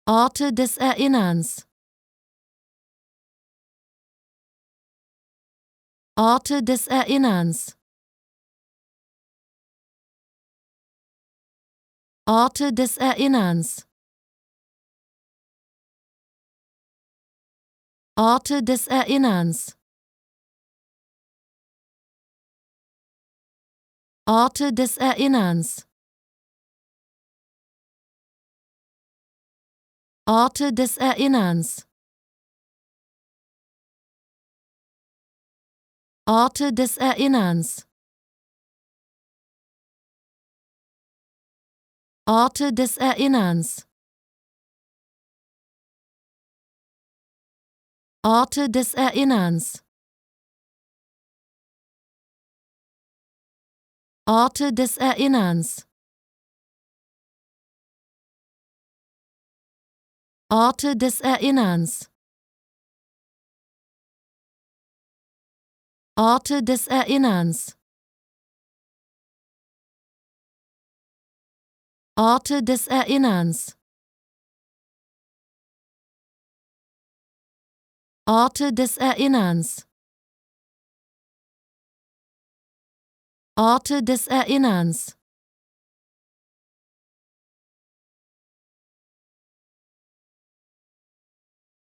Orte des Erinnerns. Orte des Erinnerns. Orte des Erinnerns. Orte des Erinnerns. Orte des Erinnerns. Orte des Erinnerns. Orte des Erinnerns. Orte des Erinnerns. Orte des Erinnerns. Orte des Erinnerns. Orte des Erinnerns. Orte des Erinnerns. Orte des Erinnerns. Orte des Erinnerns. Orte des Erinnerns.